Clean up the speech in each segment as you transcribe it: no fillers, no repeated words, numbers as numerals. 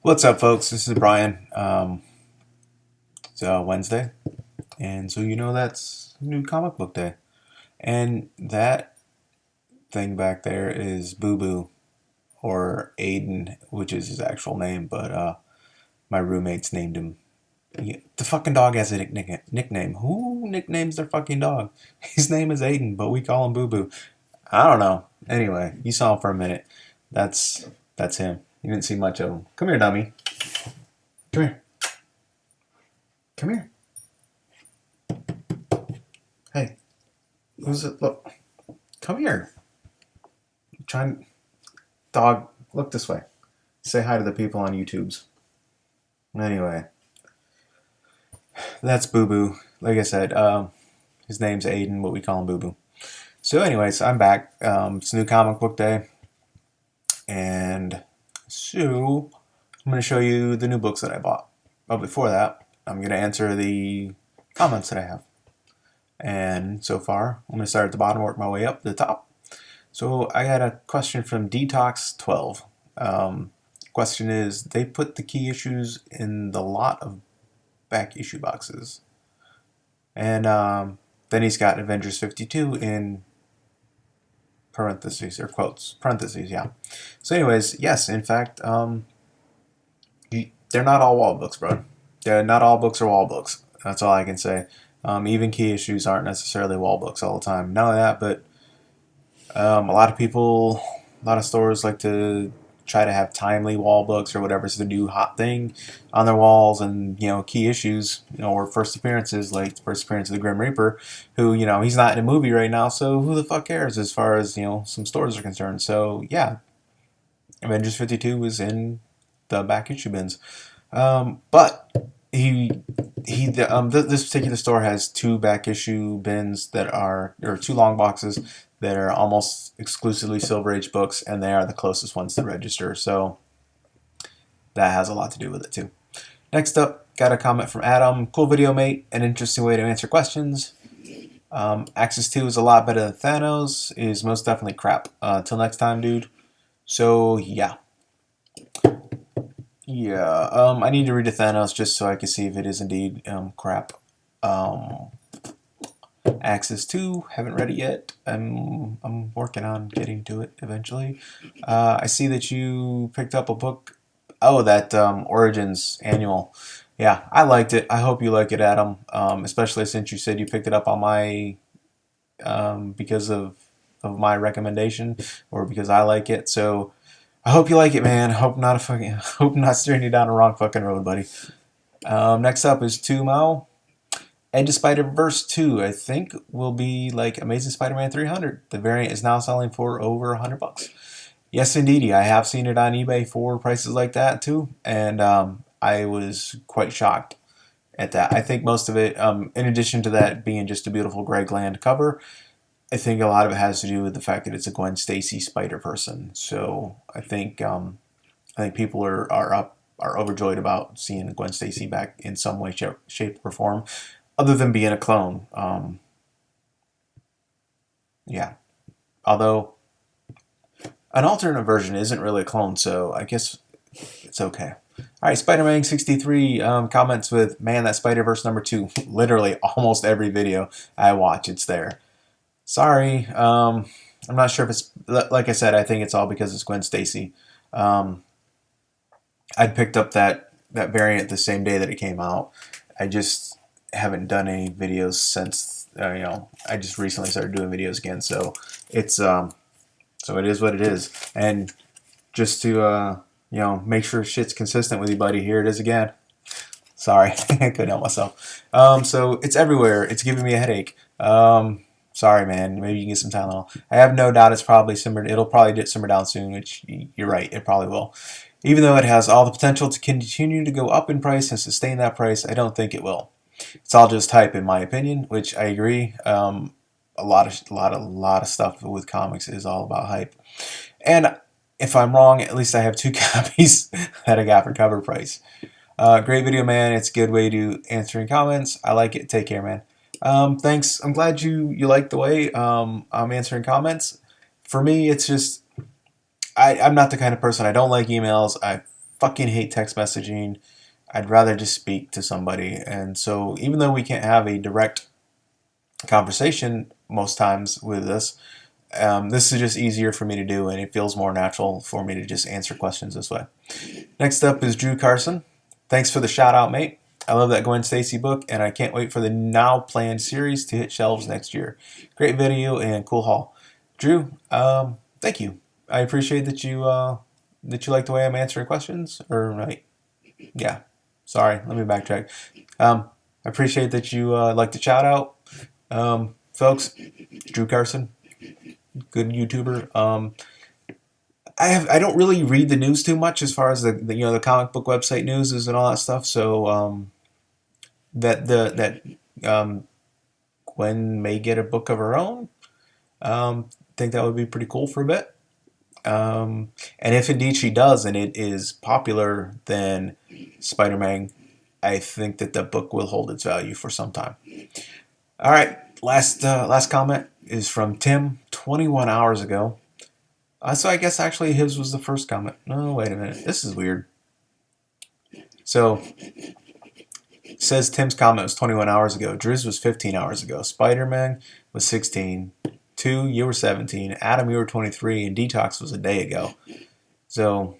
What's up, folks? This is Brian. It's Wednesday, and so that's new comic book day. And that thing back there is Boo Boo, or Aiden, which is his actual name, but my roommates named him. The fucking dog has a nickname. Who nicknames their fucking dog? His name is Aiden, but we call him Boo Boo. I don't know. Anyway, you saw him for a minute. That's him. You didn't see much of him. Come here, dummy. Come here. Come here. Hey, who's it? Look, come here. Trying, dog. Look this way. Say hi to the people on YouTube's. Anyway, that's Boo Boo. Like I said, his name's Aiden, but we call him Boo Boo. So, anyways, I'm back. It's new comic book day, and so I'm going to show you the new books that I bought. But before that, I'm going to answer the comments that I have. And so far, I'm going to start at the bottom, work my way up to the top. So I got a question from Detox12. Question is, they put the key issues in the lot of back issue boxes. And then he's got Avengers 52 in parentheses, or quotes, parentheses, yeah. So anyways, yes, in fact, they're not all wall books, bro. Not all books are wall books. That's all I can say. Even key issues aren't necessarily wall books all the time. Not only that, but a lot of people, a lot of stores like to try to have timely wall books or whatever's the new hot thing on their walls, and key issues, or first appearances, like the first appearance of the Grim Reaper, who he's not in a movie right now, so who the fuck cares as far as some stores are concerned. So yeah, Avengers 52 was in the back issue bins, but this particular store has two back issue bins that are, or two long boxes that are almost exclusively Silver Age books, and they are the closest ones to register, so that has a lot to do with it too. Next up, got a comment from Adam. Cool video, mate. An interesting way to answer questions. Axis 2 is a lot better than Thanos. Is most definitely crap. Till next time, dude. So yeah. I need to read the Thanos just so I can see if it is indeed crap. Axis 2, haven't read it yet. I'm working on getting to it eventually. I see that you picked up a book. Oh, that Origins annual. Yeah, I liked it. I hope you like it, Adam. Especially since you said you picked it up on my because of my recommendation, or because I like it. So I hope you like it, man. Hope not steering you down the wrong fucking road, buddy. Next up is 2Mo. Edge of Spider-Verse 2, I think, will be like Amazing Spider-Man 300. The variant is now selling for over $100. Yes, indeedy. I have seen it on eBay for prices like that too, and I was quite shocked at that. I think most of it, in addition to that being just a beautiful Greg Land cover, I think a lot of it has to do with the fact that it's a Gwen Stacy Spider-Person. So I think people are overjoyed about seeing Gwen Stacy back in some way, shape, or form, other than being a clone. Yeah. Although an alternate version isn't really a clone, so I guess it's okay. All right, Spider-Man 63 comments with, man, that Spider-Verse #2. Literally almost every video I watch, it's there. Sorry, I'm not sure if it's, like I said, I think it's all because it's Gwen Stacy. I'd picked up that variant the same day that it came out. I just haven't done any videos since, I just recently started doing videos again, so it's, so it is what it is. And just to, make sure shit's consistent with you, buddy, here it is again. Sorry, I couldn't help myself. So it's everywhere. It's giving me a headache. Sorry, man. Maybe you can get some Tylenol. I have no doubt it's probably simmered. It'll probably simmer down soon, which you're right. It probably will. Even though it has all the potential to continue to go up in price and sustain that price, I don't think it will. It's all just hype, in my opinion, which I agree. A lot of stuff with comics is all about hype. And if I'm wrong, at least I have 2 copies that I got for cover price. Great video, man. It's a good way to answering comments. I like it. Take care, man. Thanks. I'm glad you like the way I'm answering comments. For me, it's just I'm not the kind of person, I don't like emails. I fucking hate text messaging. I'd rather just speak to somebody. And so even though we can't have a direct conversation most times with this, this is just easier for me to do, and it feels more natural for me to just answer questions this way. Next up is Drew Carson. Thanks for the shout out, mate. I love that Gwen Stacy book, and I can't wait for the now planned series to hit shelves next year. Great video and cool haul. Drew, thank you. I appreciate that you like the way I'm answering questions. Yeah. Sorry, let me backtrack. I appreciate that you like the shout out, folks. Drew Carson, good YouTuber. I don't really read the news too much as far as the comic book website news is and all that stuff. So that Gwen may get a book of her own. Think that would be pretty cool for a bit. And if indeed she does, and it is popular, then Spider-Man, I think that the book will hold its value for some time. All right, last comment is from Tim 21 hours ago. So I guess actually his was the first comment. No, wait a minute. This is weird. So it says Tim's comment was 21 hours ago. Driz was 15 hours ago. Spider-Man was 16. 2, you were 17. Adam, you were 23. And Detox was a day ago. So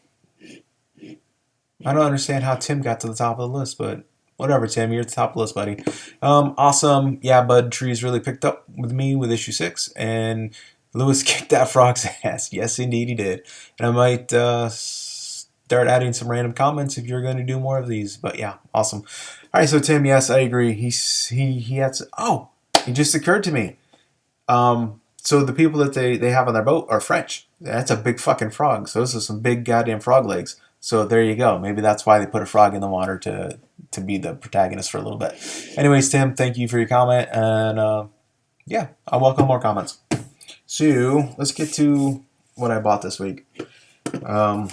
I don't understand how Tim got to the top of the list, but whatever, Tim. You're at the top of the list, buddy. Awesome. Yeah, Bud Trees really picked up with me with issue 6. And Lewis kicked that frog's ass. Yes, indeed he did. And I might start adding some random comments if you're going to do more of these. But yeah, awesome. All right, so Tim, yes, I agree. He had to, oh, it just occurred to me. So the people that they have on their boat are French. That's a big fucking frog. So those are some big goddamn frog legs. So there you go. Maybe that's why they put a frog in the water to be the protagonist for a little bit. Anyways, Tim, thank you for your comment. And yeah, I welcome more comments. So let's get to what I bought this week. Where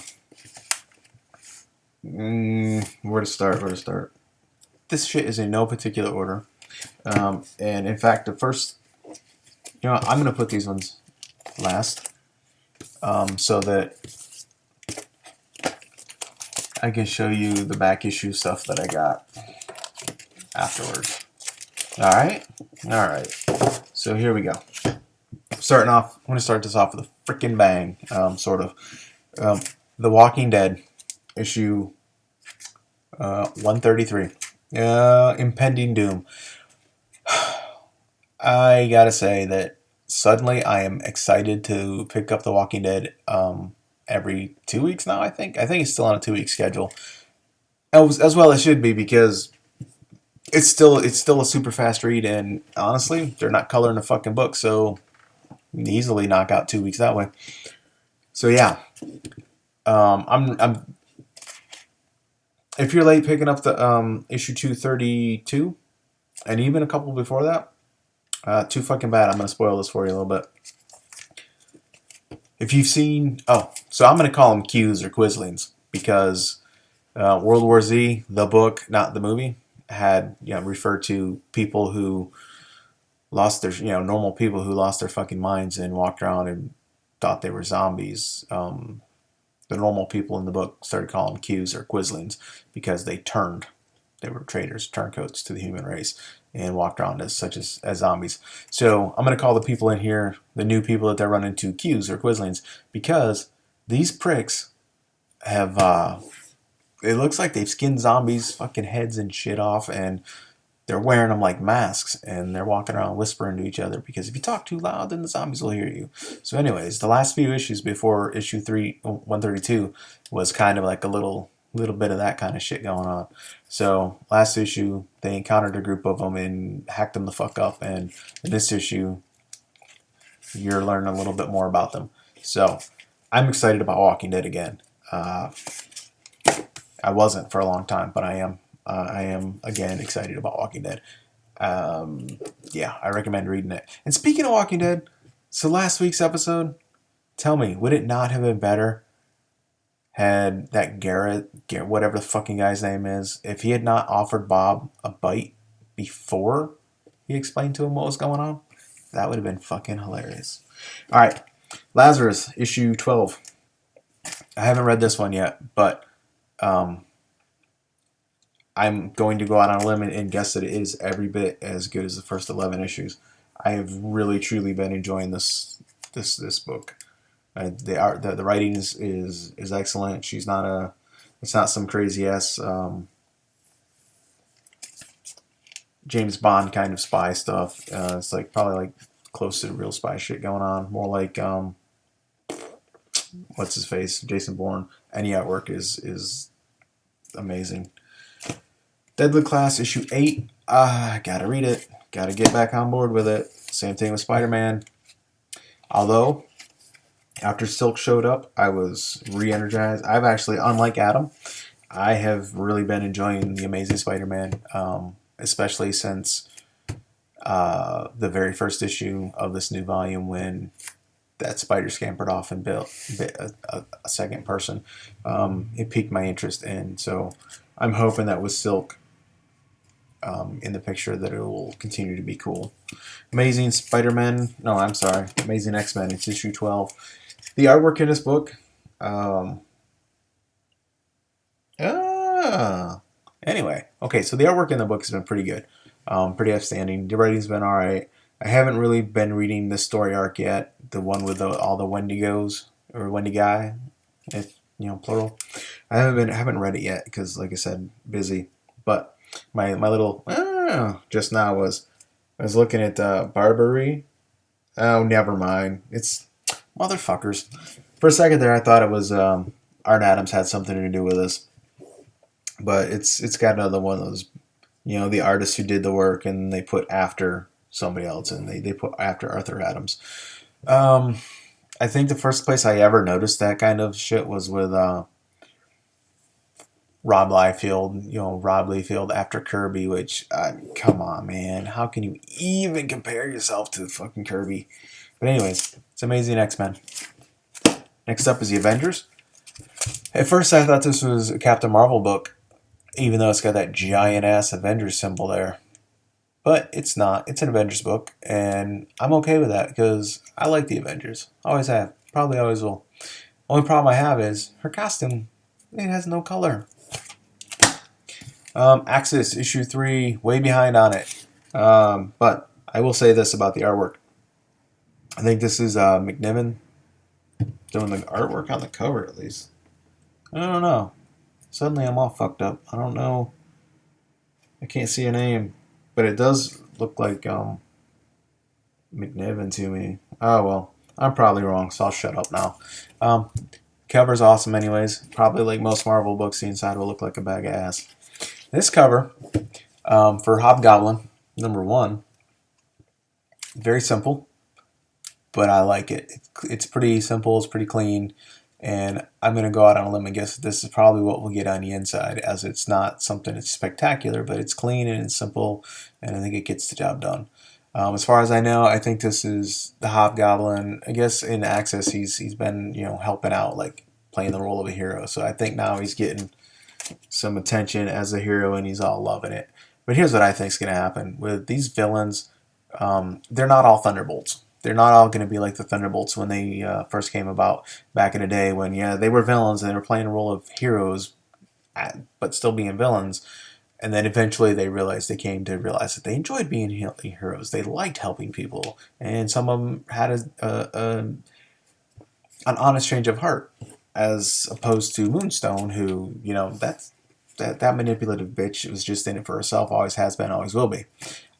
to start? This shit is in no particular order. And in fact, the first, I'm going to put these ones last so that I can show you the back issue stuff that I got afterwards. All right. So here we go. Starting off, I'm going to start this off with a freaking bang, sort of. The Walking Dead, issue 133. Impending Doom. I gotta say that suddenly I am excited to pick up The Walking Dead every 2 weeks now, I think. I think it's still on a 2-week schedule. As well it should be, because it's still a super fast read, and honestly, they're not coloring the fucking book, so you can easily knock out 2 weeks that way. So yeah. I'm if you're late picking up the issue 232, and even a couple before that, too fucking bad. I'm going to spoil this for you a little bit. If you've seen... so I'm going to call them Qs or Quislings, because World War Z, the book, not the movie, had referred to people who lost their... normal people who lost their fucking minds and walked around and thought they were zombies. The normal people in the book started calling them Qs or Quislings because they turned. They were traitors, turncoats to the human race, and walked around as zombies. So I'm going to call the people in here, the new people that they're running into, Qs or Quislings, because these pricks have, it looks like they've skinned zombies' fucking heads and shit off, and they're wearing them like masks, and they're walking around whispering to each other, because if you talk too loud, then the zombies will hear you. So anyways, the last few issues before issue 132 was kind of like a little bit of that kind of shit going on. So last issue, they encountered a group of them and hacked them the fuck up, and in this issue, you're learning a little bit more about them. So I'm excited about Walking Dead again. I wasn't for a long time, but I am. I am again excited about Walking Dead. Yeah, I recommend reading it. And speaking of Walking Dead, so last week's episode, tell me, would it not have been better had that Garrett, whatever the fucking guy's name is, if he had not offered Bob a bite before he explained to him what was going on? That would have been fucking hilarious. All right, Lazarus, issue 12. I haven't read this one yet, but Um, I'm going to go out on a limb and guess that it is every bit as good as the first 11 issues. I have really truly been enjoying this book. The art, the writing is excellent. It's not some crazy ass James Bond kind of spy stuff. It's like probably like close to real spy shit going on. More like what's his face, Jason Bourne. Any artwork is amazing. Deadly Class issue 8. Gotta read it. Gotta get back on board with it. Same thing with Spider-Man. Although, after Silk showed up, I was re-energized. I've actually, unlike Adam, I have really been enjoying The Amazing Spider-Man, especially since the very first issue of this new volume when that spider scampered off and built a second person. It piqued my interest, and so I'm hoping that with Silk in the picture that it will continue to be cool. Amazing Spider-Man, no, I'm sorry, Amazing X-Men, it's issue 12. The artwork in this book, anyway, okay, so the artwork in the book has been pretty good, pretty outstanding. The writing's been alright. I haven't really been reading this story arc yet, the one with all the Wendigos, or Wendigai, if plural. I haven't read it yet because, like I said, busy. But my little just now was I was looking at Barbary. Oh, never mind. It's motherfuckers. For a second there, I thought it was Art Adams had something to do with this, but it's got another one of those, the artists who did the work and they put after somebody else, and they put after Arthur Adams. I think the first place I ever noticed that kind of shit was with Rob Liefeld after Kirby, which, come on, man. How can you even compare yourself to the fucking Kirby? But anyways, it's Amazing X-Men. Next up is the Avengers. At first I thought this was a Captain Marvel book, even though it's got that giant-ass Avengers symbol there. But it's not. It's an Avengers book, and I'm okay with that because I like the Avengers. Always have. Probably always will. Only problem I have is her costume. It has no color. Axis issue 3, way behind on it. But I will say this about the artwork. I think this is McNiven doing the artwork on the cover, at least. I don't know. Suddenly I'm all fucked up. I don't know. I can't see a name. But it does look like McNiven to me. Oh, well. I'm probably wrong, so I'll shut up now. Cover's awesome anyways. Probably like most Marvel books, the inside will look like a bag of ass. This cover for Hobgoblin, #1, very simple, but I like it. It's pretty simple, it's pretty clean, and I'm going to go out on a limb and guess that this is probably what we'll get on the inside, as it's not something that's spectacular, but it's clean and it's simple, and I think it gets the job done. As far as I know, I think this is the Hobgoblin. I guess in Access he's been helping out, like playing the role of a hero, so I think now he's getting some attention as a hero and he's all loving it. But here's what I think is going to happen with these villains. They're not all Thunderbolts. They're not all going to be like the Thunderbolts when they first came about back in the day when they were villains and they were playing the role of heroes but still being villains. And then eventually they came to realize that they enjoyed being heroes. They liked helping people, and some of them had an honest change of heart, as opposed to Moonstone, who, that manipulative bitch was just in it for herself, always has been, always will be.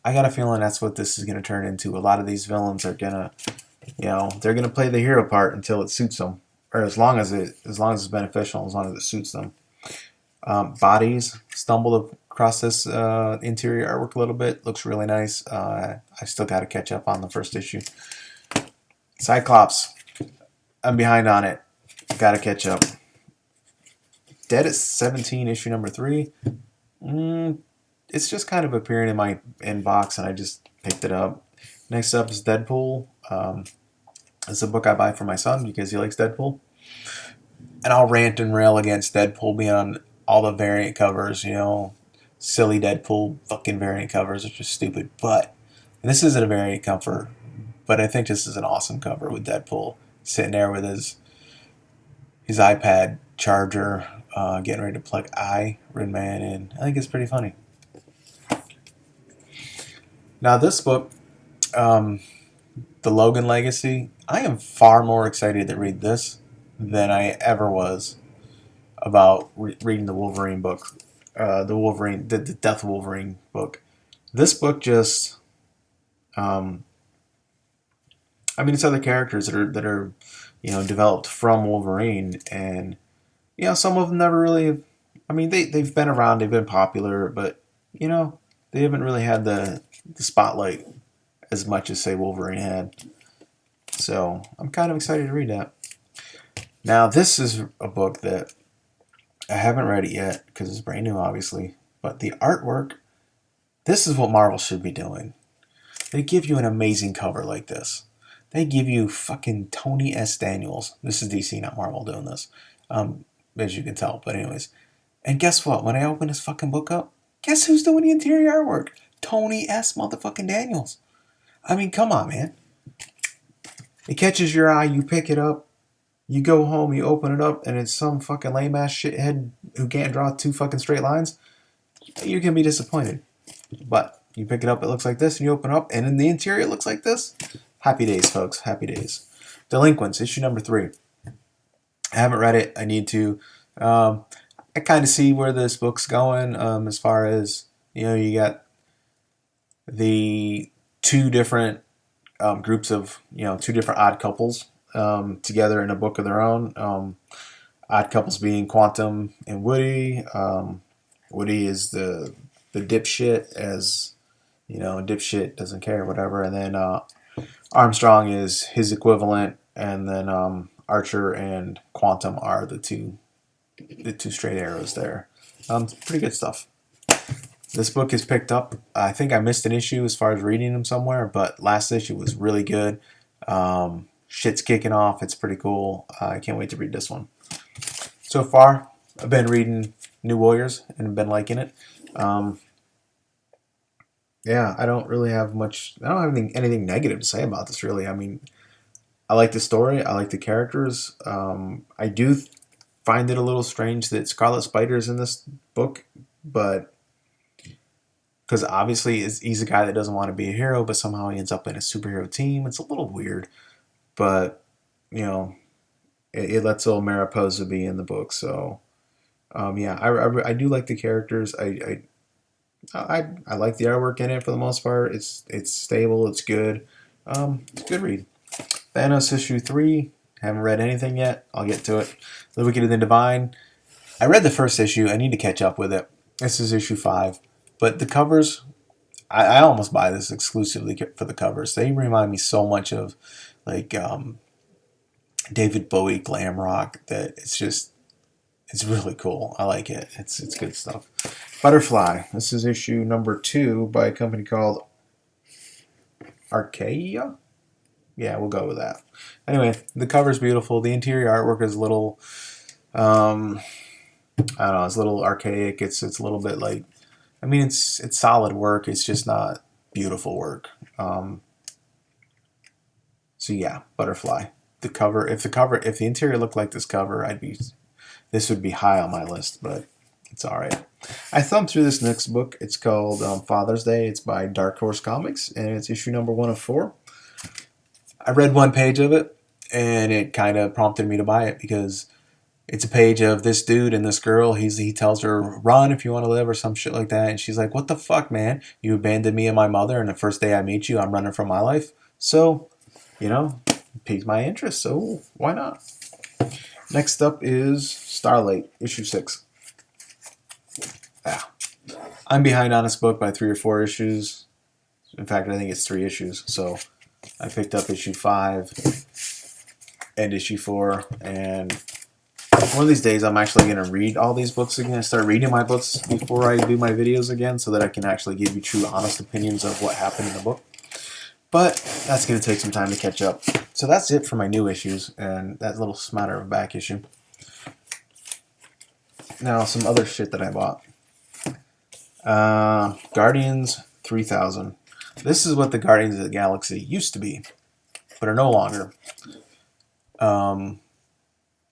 I got a feeling that's what this is going to turn into. A lot of these villains are going to, they're going to play the hero part until it suits them, or as long as it's beneficial, as long as it suits them. Bodies stumbled across this interior artwork a little bit. Looks really nice. I still got to catch up on the first issue. Cyclops, I'm behind on it. Got to catch up. Dead at 17, issue #3. It's just kind of appearing in my inbox, and I just picked it up. Next up is Deadpool. It's a book I buy for my son because he likes Deadpool. And I'll rant and rail against Deadpool being on all the variant covers, silly Deadpool fucking variant covers are just stupid. But this isn't a variant cover, but I think this is an awesome cover with Deadpool sitting there with his iPad charger, getting ready to plug Iron Man in. I think it's pretty funny. Now this book, The Logan Legacy, I am far more excited to read this than I ever was about reading the Wolverine book, the Death Wolverine book. This book just, it's other characters that are developed from Wolverine, and some of them never really. They've been around, they've been popular, but they haven't really had the spotlight as much as say Wolverine had. So I'm kind of excited to read that. Now this is a book that I haven't read it yet because it's brand new, obviously. But the artwork, this is what Marvel should be doing. They give you an amazing cover like this. They give you fucking Tony S. Daniels. This is DC, not Marvel, doing this, as you can tell. But anyways, and guess what? When I open this fucking book up, guess who's doing the interior artwork? Tony S. motherfucking Daniels. Come on, man. It catches your eye, you pick it up, you go home, you open it up, and it's some fucking lame-ass shithead who can't draw 2 fucking straight lines. You're going to be disappointed. But you pick it up, it looks like this, and you open it up, and in the interior it looks like this. Happy days, folks. Happy days. Delinquents, issue number 3. I haven't read it. I need to. I kind of see where this book's going as far as, you got the 2 different groups of, 2 different odd couples together in a book of their own. Odd couples being Quantum and Woody. Woody is the dipshit, as dipshit doesn't care, whatever. And then Armstrong is his equivalent, and then Archer and Quantum are the two straight arrows there. Pretty good stuff. This book is picked up. I think I missed an issue as far as reading them somewhere, but last issue was really good. Shit's kicking off. It's pretty cool. I can't wait to read this one. So far, I've been reading New Warriors and been liking it. I don't really have much. I don't have anything negative to say about this, really. I like the story. I like the characters. I do find it a little strange that Scarlet Spider's in this book, but because obviously he's a guy that doesn't want to be a hero, but somehow he ends up in a superhero team. It's a little weird, but it lets old Mariposa be in the book. So I do like the characters. I like the artwork in it for the most part. It's stable. It's good. It's a good read. Thanos issue 3. Haven't read anything yet. I'll get to it. The Wicked and the Divine. I read the first issue. I need to catch up with it. This is issue 5. But the covers, I almost buy this exclusively for the covers. They remind me so much of David Bowie glam rock that it's really cool. I like it. It's good stuff. Butterfly. This is issue number 2 by a company called Archaea. Yeah, we'll go with that. Anyway, the cover's beautiful. The interior artwork is a little, I don't know, it's a little archaic. It's a little bit like, it's solid work. It's just not beautiful work. So yeah, Butterfly. The cover. If the interior looked like this cover, this would be high on my list, but it's all right. I thumbed through this next book. It's called Father's Day. It's by Dark Horse Comics, and it's issue number 1 of 4. I read 1 page of it, and it kind of prompted me to buy it because it's a page of this dude and this girl. He tells her, run if you want to live, or some shit like that. And she's like, what the fuck, man? You abandoned me and my mother, and the first day I meet you, I'm running for my life. So, piqued my interest, so why not? Next up is Starlight, issue 6. I'm behind on this book by 3 or 4 issues. In fact, I think it's 3 issues. So I picked up issue 5 and issue 4, and one of these days I'm actually going to read all these books again. Start reading my books before I do my videos again, so that I can actually give you true, honest opinions of what happened in the book. But that's going to take some time to catch up. So that's it for my new issues and that little smatter of back issue. Now, some other shit that I bought. Guardians 3000. This is what the Guardians of the Galaxy used to be, but are no longer.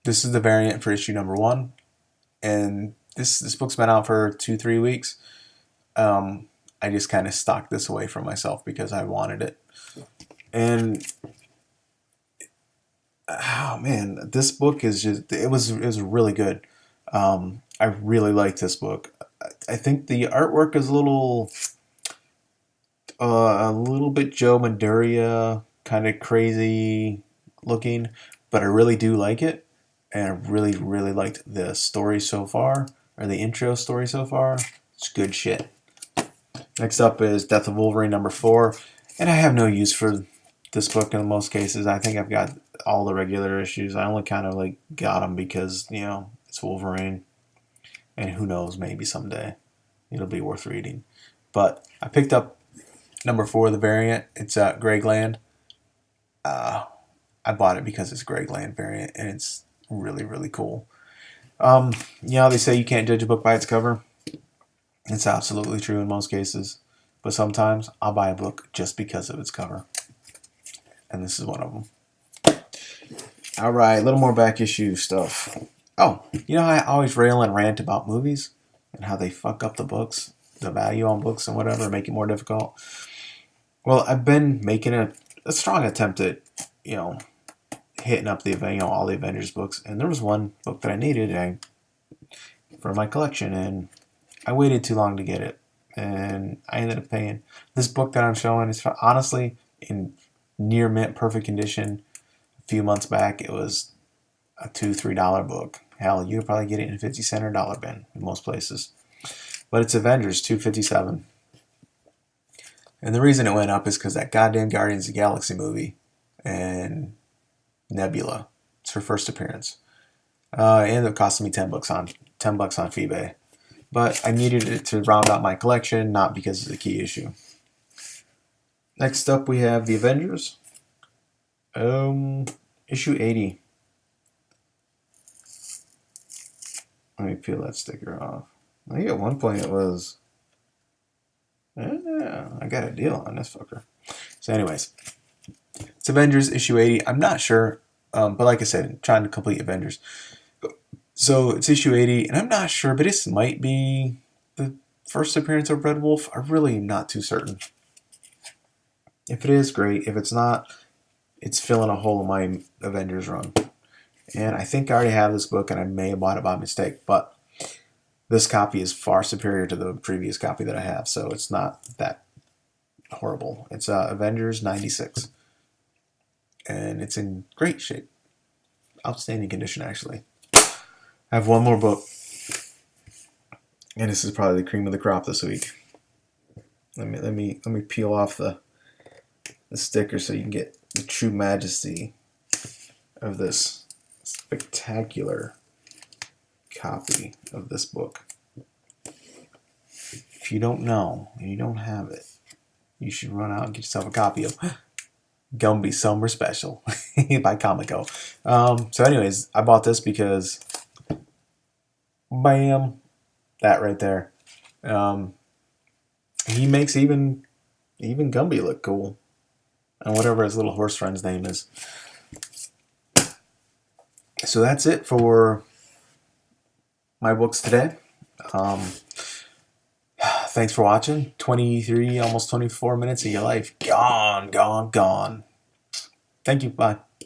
This is the variant for issue number 1, and this book's been out for 2-3 weeks. I just kind of stocked this away for myself because I wanted it. And oh man, this book is just it was really good. I really like this book. I think the artwork is a little bit Joe Madureira kind of crazy looking, but I really do like it, and I really liked the story so far, or the intro story so far. It's good shit. Next up is Death of Wolverine #4, and I have no use for this book in most cases. I think I've got all the regular issues. I only kind of like got them because it's Wolverine, and who knows, maybe someday it'll be worth reading. But I picked up #4, the variant. It's Greg Land. I bought it because it's Greg Land variant, and it's really cool. They say you can't judge a book by its cover. It's absolutely true in most cases, but sometimes I'll buy a book just because of its cover, and this is one of them. All right, a little more back issue stuff. Oh, I always rail and rant about movies and how they fuck up the books, the value on books and whatever, make it more difficult. Well, I've been making a strong attempt at, hitting up all the Avengers books, and there was one book that I needed for my collection, and I waited too long to get it, and I ended up paying. This book that I'm showing is honestly in near mint perfect condition. A few months back, it was a $2-3 book. Hell, you could probably get it in a 50-cent or dollar bin in most places. But it's Avengers $2.57. And the reason it went up is because that goddamn Guardians of the Galaxy movie and Nebula. It's her first appearance. It ended up costing me $10 on eBay. But I needed it to round out my collection, not because it's a key issue. Next up, we have the Avengers. Issue 80. Let me peel that sticker off. I think at one point it was... I got a deal on this fucker. So anyways, it's Avengers issue 80. I'm not sure, but like I said, I'm trying to complete Avengers. So it's issue 80, and I'm not sure, but this might be the first appearance of Red Wolf. I'm really not too certain. If it is, great. If it's not, it's filling a hole in my Avengers run. And I think I already have this book, and I may have bought it by mistake, but this copy is far superior to the previous copy that I have, so it's not that horrible. It's Avengers 96, and it's in great shape. Outstanding condition, actually. I have one more book, and this is probably the cream of the crop this week. Let me peel off the sticker so you can get the true majesty of this spectacular copy of this book. If you don't know and you don't have it, you should run out and get yourself a copy of Gumby Summer Special by Comico. So anyways, I bought this because bam, that right there. He makes even Gumby look cool, and whatever his little horse friend's name is. So that's it for my books today. Thanks for watching. 23, almost 24 minutes of your life gone. Thank you. Bye.